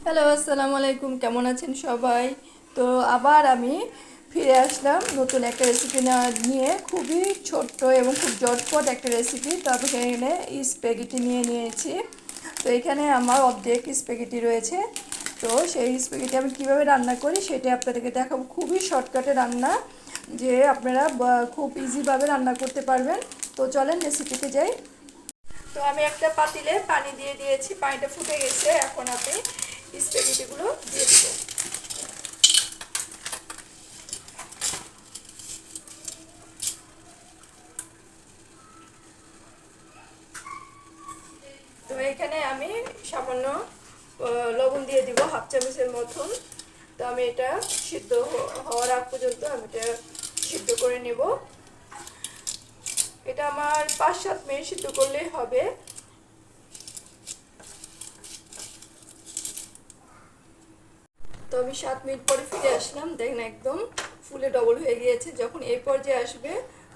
Hello, আসসালামু আলাইকুম। কেমন আছেন সবাই? তো আবার আমি ফিরে আসলাম নতুন একটা রেসিপি নিয়ে। খুবই ছোট্ট এবং খুব ঝটপট একটা রেসিপি। তো আমি এখানে স্প্যাগেটি নিয়ে নিয়েছি। তো এখানে আমার অর্ধেক স্প্যাগেটি রয়েছে। তো সেই স্প্যাগেটি আমি কীভাবে রান্না করি সেটা আপনাদেরকে দেখাবো। খুবই শর্টকাটে রান্না, যে আপনারা খুব ইজিভাবে রান্না করতে পারবেন। তো চলেন রেসিপিতে যাই। তো আমি একটা পাতিলে পানি দিয়ে দিয়েছি, পানিটা ফুটে গেছে। এখন আমি স্প্যাগেটিগুলো দিয়ে দিব। তো এখানে আমি সামান্য লবণ দিয়ে দিব, হাফ চামচের মতন। তো আমি এটা সিদ্ধ হওয়ার আগ পর্যন্ত আমি এটা সিদ্ধ করে নেব। এটা আমার 5-7 মিনিট সিদ্ধ করলেই হবে। তো আমি 7 মিনিট পরে ফিরে আসলাম। দেখেন একদম ফুলে ডবল হয়ে গিয়েছে। যখন এই পর্যায়ে আসবে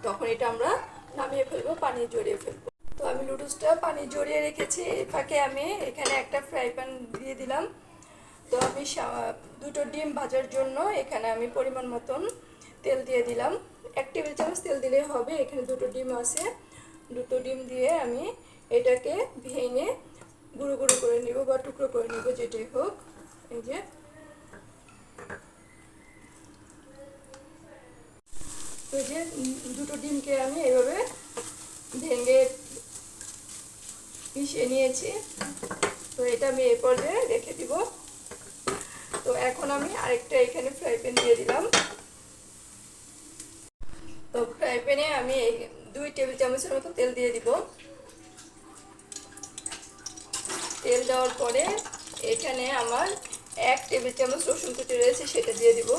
তখন এটা আমরা নামিয়ে ফেলবো, পানি জড়িয়ে ফেলবো। তো আমি নুডলসটা পানি জড়িয়ে রেখেছি। এই ফাঁকে আমি এখানে একটা ফ্রাই প্যান দিয়ে দিলাম। তো আমি দুটো ডিম ভাজার জন্য এখানে আমি পরিমাণ মতন তেল দিয়ে দিলাম। 1 টেবিল চামচ তেল দিলেই হবে। এখানে দুটো ডিম আছে, দুটো ডিম দিয়ে আমি এটাকে ভেঙে গুঁড়ো গুঁড়ো করে নিব বা টুকরো করে নিব, যেটাই হোক। এই যে তো যে দুটো ডিমকে আমি এভাবে ভেঙে মিশিয়ে নিয়েছি। তো এটা আমি এই পর্যায়ে রেখে দিব। তো এখন আমি আরেকটা এখানে ফ্রাই প্যান দিয়ে দিলাম। তো ফ্রাই প্যানে আমি 2 টেবিল চামচের মতো তেল দিয়ে দিব। তেল দেওয়ার পরে এখানে আমার 1 টেবিল চামচ রসুন কুচি রয়েছে, সেটা দিয়ে দিব।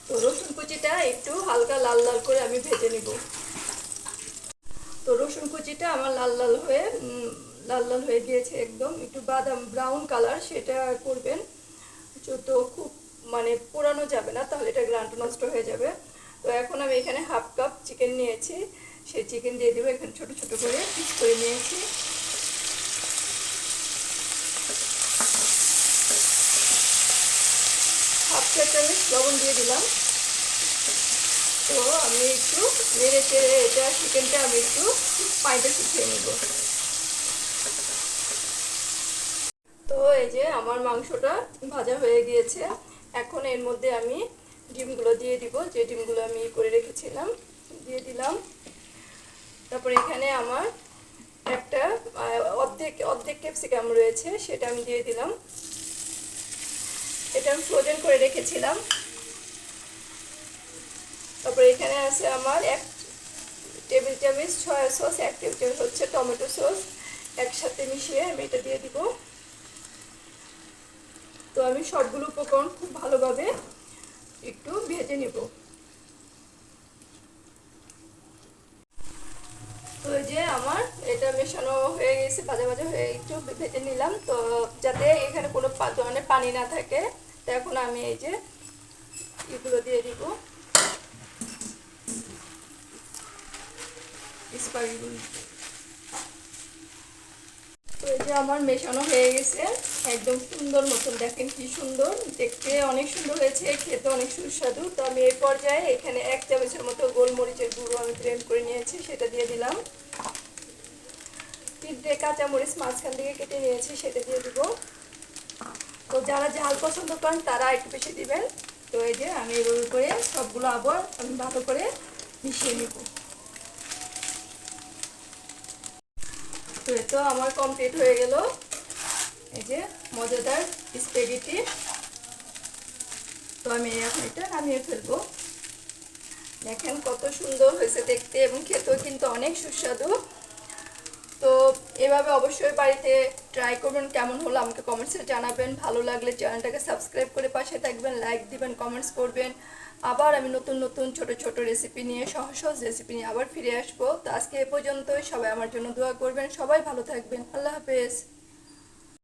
তো রসুন কুচিটা একটু হালকা লাল লাল করে আমি ভেজে নিব। তো রসুন কুচিটা আমার লাল লাল হয়ে গিয়েছে, একদম একটু বাদাম ব্রাউন কালার, সেটা করবেন। তো খুব পোড়ানো যাবে না, তাহলে এটা গ্রান্ট নষ্ট হয়ে যাবে। তো এখন আমি এখানে হাফ কাপ চিকেন নিয়েছি, সেই চিকেন দিয়ে দেবো। এখানে ছোট ছোট করে পিস করে নিয়েছি। হাফ চা চামচ লবণ দিয়ে দিলাম। তো আমি একটু নেড়ে চেড়ে এটা চিকেনটা আমি একটু পানিটা শুকিয়ে নেব। তো এই যে আমার মাংসটা ভাজা হয়ে গিয়েছে। এখন এর মধ্যে আমি ডিমগুলো দিয়ে দিব, যে ডিমগুলো আমি করে রেখেছিলাম দিয়ে দিলাম। তারপর এখানে আমার একটা অর্ধেক অর্ধেক ক্যাপসিকাম রয়েছে, সেটা আমি দিয়ে দিলাম। এটা আমি ফ্রোজেন করে রেখেছিলাম। তারপর এখানে আছে আমার 1 টেবিল চামচ সয়া সস, 1 টেবিল চামচ হচ্ছে টমেটো সস, একসাথে মিশিয়ে আমি এটা দিয়ে দিব। তো আমি সবগুলো উপকরণ খুব ভালোভাবে একটু ভেজে নেব। তো এই যে আমার এটা মেশানো হয়ে গেছে, ভাজা ভাজা হয়ে একটু ভেজে নিলাম। তো যাতে এখানে কোনো ধরনের পানি না থাকে। তো এখন আমি এই যে এগুলো দিয়ে দিব, স্পাইসগুলো। তো এই যে আমার মেশানো হয়ে গেছে একদম সুন্দর মতন। দেখেন কি সুন্দর দেখতে, অনেক সুন্দর হয়েছে, খেতে অনেক সুস্বাদু। তো আমি এই পর্যায়ে এখানে 1 চামচের মতো গোলমরিচের গুঁড়ো আমি ব্লেন্ড করে নিয়েছি, সেটা দিয়ে দিলাম। 3টে কাঁচামরিচ মাঝখান থেকে কেটে নিয়েছি, সেটা দিয়ে দিব। তো যারা ঝাল পছন্দ করেন তারা একটু বেশি দিবেন। তো এই যে আমি এভাবে করে সবগুলো আবার আমি ভালো করে মিশিয়ে নেব। তো এই তো আমার কমপ্লিট হয়ে গেল এই যে মজাদার স্প্যাগেটি। তো আমি এখন এটা নামিয়ে ফেলবো। দেখেন কত সুন্দর হয়েছে দেখতে এবং খেতেও কিন্তু অনেক সুস্বাদু। তো এভাবে অবশ্যই বাড়িতে ট্রাই করবেন। কেমন হলো আমাকে কমেন্টসে জানাবেন। ভালো লাগলে চ্যানেলটাকে সাবস্ক্রাইব করে পাশে থাকবেন, লাইক দিবেন, কমেন্টস করবেন। আবার আমি নতুন নতুন ছোট ছোট রেসিপি নিয়ে, সহজ সহজ রেসিপি নিয়ে আবার ফিরে আসবো। তো আজকে এ পর্যন্তই। সবাই আমার জন্য দোয়া করবেন। সবাই ভালো থাকবেন। আল্লাহ হাফেজ।